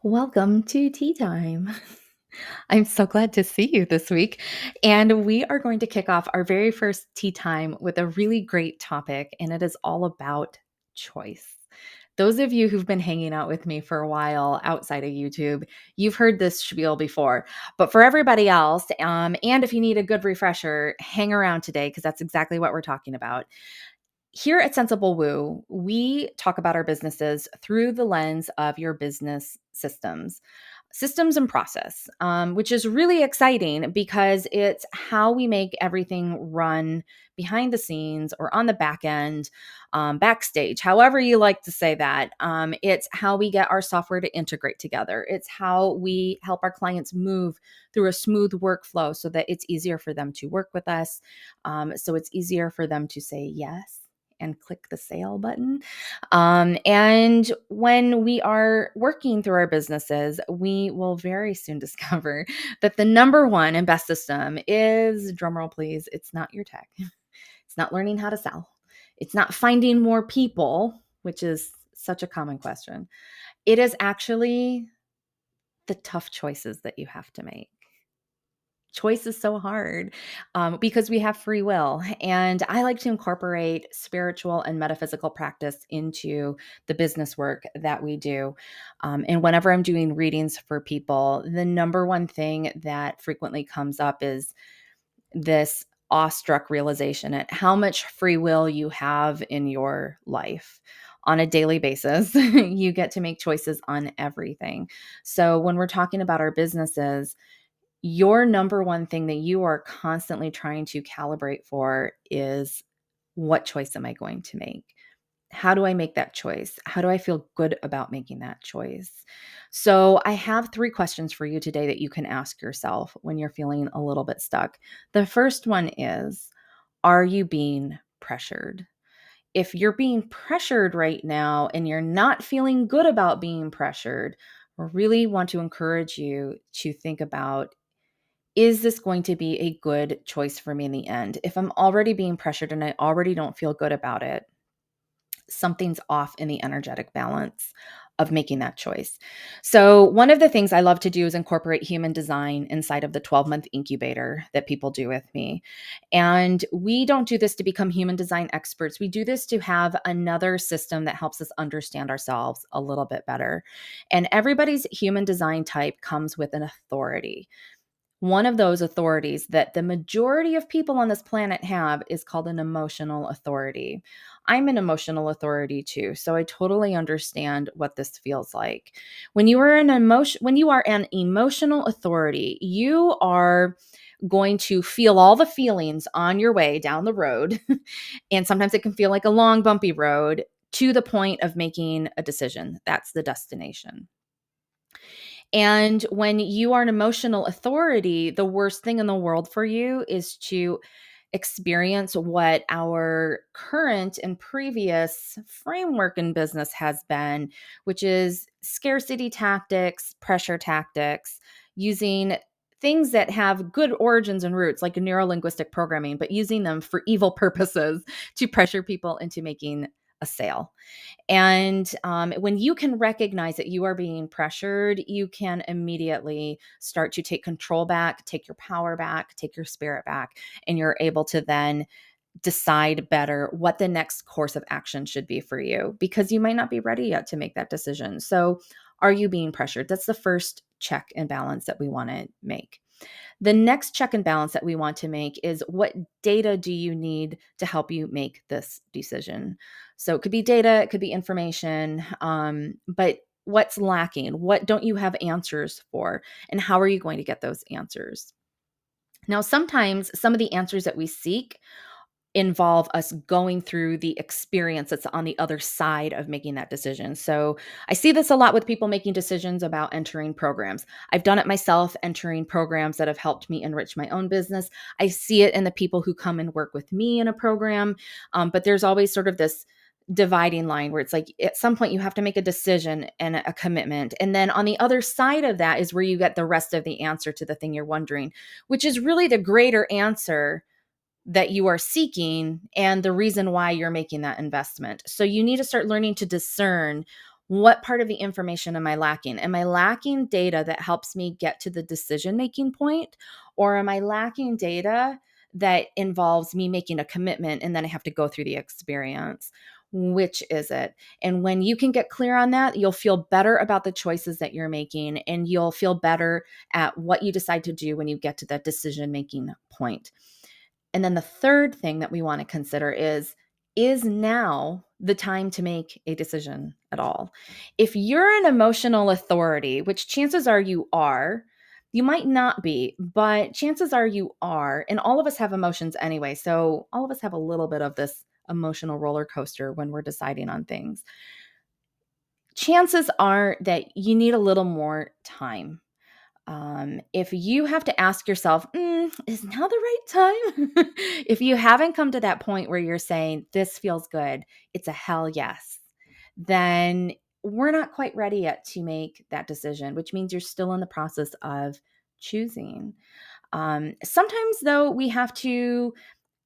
Welcome to tea time. I'm so glad to see you this week. And we are going to kick off our very first tea time with a really great topic, and it is all about choice. Those of you who've been hanging out with me for a while outside of YouTube, you've heard this spiel before. But for everybody else, and if you need a good refresher, hang around today because that's exactly what we're talking about. Here at Sensible Woo, we talk about our businesses through the lens of your business systems and process, which is really exciting because it's how we make everything run behind the scenes or on the back end, backstage, however you like to say that. It's how we get our software to integrate together. It's how we help our clients move through a smooth workflow so that it's easier for them to work with us. So it's easier for them to say yes and click the sale button. And when we are working through our businesses, we will very soon discover that the number one and best system is, drumroll please, it's not your tech. It's not learning how to sell. It's not finding more people, which is such a common question. It is actually the tough choices that you have to make. Choice is so hard because we have free will. And I like to incorporate spiritual and metaphysical practice into the business work that we do. And whenever I'm doing readings for people, the number one thing that frequently comes up is this awestruck realization at how much free will you have in your life. On a daily basis, you get to make choices on everything. So when we're talking about our businesses, your number one thing that you are constantly trying to calibrate for is, what choice am I going to make? How do I make that choice? How do I feel good about making that choice? So I have 3 questions for you today that you can ask yourself when you're feeling a little bit stuck. The first one is, are you being pressured? If you're being pressured right now and you're not feeling good about being pressured, I really want to encourage you to think about, is this going to be a good choice for me in the end? If I'm already being pressured and I already don't feel good about it, something's off in the energetic balance of making that choice. So one of the things I love to do is incorporate human design inside of the 12-month incubator that people do with me. And we don't do this to become human design experts. We do this to have another system that helps us understand ourselves a little bit better. And everybody's human design type comes with an authority. One of those authorities that the majority of people on this planet have is called an emotional authority. I'm an emotional authority too, so I totally understand what this feels like. When you are an emotional authority, you are going to feel all the feelings on your way down the road. And sometimes it can feel like a long, bumpy road to the point of making a decision. That's the destination. And when you are an emotional authority, the worst thing in the world for you is to experience what our current and previous framework in business has been, which is scarcity tactics, pressure tactics, using things that have good origins and roots, like neuro-linguistic programming, but using them for evil purposes to pressure people into making a sale. And when you can recognize that you are being pressured, you can immediately start to take control back, take your power back, take your spirit back, and you're able to then decide better what the next course of action should be for you, because you might not be ready yet to make that decision. So are you being pressured? That's the first check and balance that we want to make. The next check and balance that we want to make is, what data do you need to help you make this decision? So it could be data, it could be information, but what's lacking? What don't you have answers for? And how are you going to get those answers? Now, sometimes some of the answers that we seek involve us going through the experience that's on the other side of making that decision. So I see this a lot with people making decisions about entering programs. I've done it myself, entering programs that have helped me enrich my own business. I see it in the people who come and work with me in a program. But there's always sort of this dividing line where it's like, at some point you have to make a decision and a commitment. And then on the other side of that is where you get the rest of the answer to the thing you're wondering, which is really the greater answer that you are seeking and the reason why you're making that investment. So you need to start learning to discern, What part of the information am I lacking? Am I lacking data that helps me get to the decision-making point? Or am I lacking data that involves me making a commitment and then I have to go through the experience? Which is it? And when you can get clear on that, you'll feel better about the choices that you're making, and you'll feel better at what you decide to do when you get to that decision-making point. And then the third thing that we want to consider is now the time to make a decision at all? If you're an emotional authority, which chances are you are, you might not be, but chances are you are. And all of us have emotions anyway. So all of us have a little bit of this emotional roller coaster when we're deciding on things. Chances are that you need a little more time. If you have to ask yourself, is now the right time? If you haven't come to that point where you're saying, this feels good, it's a hell yes, then we're not quite ready yet to make that decision, which means you're still in the process of choosing. Sometimes, though, we have to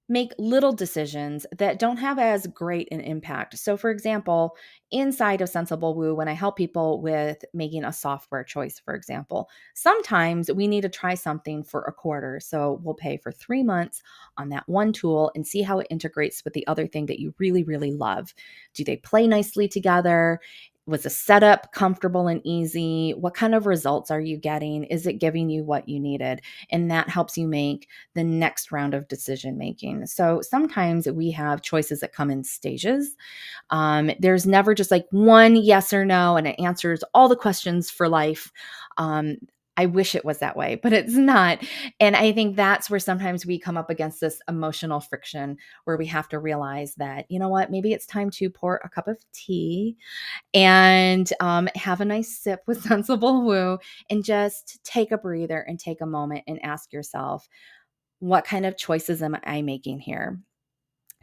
make little decisions that don't have as great an impact. So, for example, inside of Sensible Woo, when I help people with making a software choice, for example, sometimes we need to try something for a quarter. So, we'll pay for 3 months on that one tool and see how it integrates with the other thing that you really, really love. Do they play nicely together? Was the setup comfortable and easy? What kind of results are you getting? Is it giving you what you needed? And that helps you make the next round of decision making. So sometimes we have choices that come in stages. There's never just like one yes or no, and it answers all the questions for life. I wish it was that way, but it's not. And I think that's where sometimes we come up against this emotional friction where we have to realize that, you know what, maybe it's time to pour a cup of tea and have a nice sip with Sensible Woo and just take a breather and take a moment and ask yourself, what kind of choices am I making here?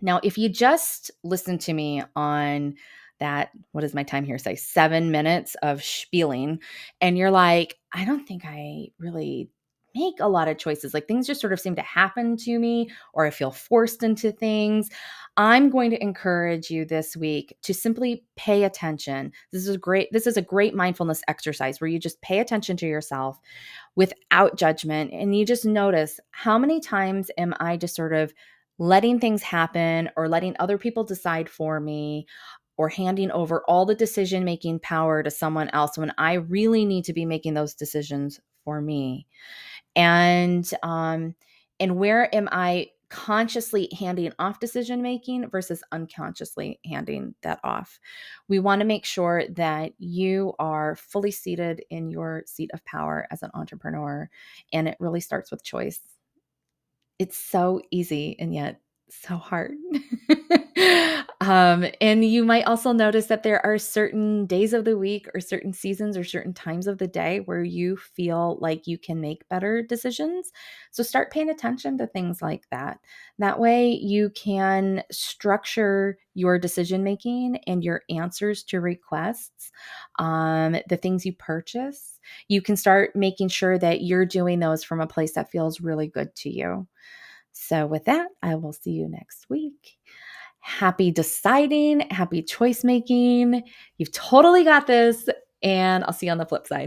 Now, if you just listen to me on that, what is my time here? Say 7 minutes of spieling, and you're like, I don't think I really make a lot of choices. Like things just sort of seem to happen to me, or I feel forced into things. I'm going to encourage you this week to simply pay attention. This is a great mindfulness exercise where you just pay attention to yourself without judgment. And you just notice, how many times am I just sort of letting things happen or letting other people decide for me or handing over all the decision making power to someone else when I really need to be making those decisions for me? And where am I consciously handing off decision making versus unconsciously handing that off? We want to make sure that you are fully seated in your seat of power as an entrepreneur, and it really starts with choice. It's so easy and yet so hard. And you might also notice that there are certain days of the week or certain seasons or certain times of the day where you feel like you can make better decisions. So start paying attention to things like that. That way you can structure your decision making and your answers to requests, the things you purchase. You can start making sure that you're doing those from a place that feels really good to you. So, with that, I will see you next week. Happy deciding, happy choice making. You've totally got this, and I'll see you on the flip side.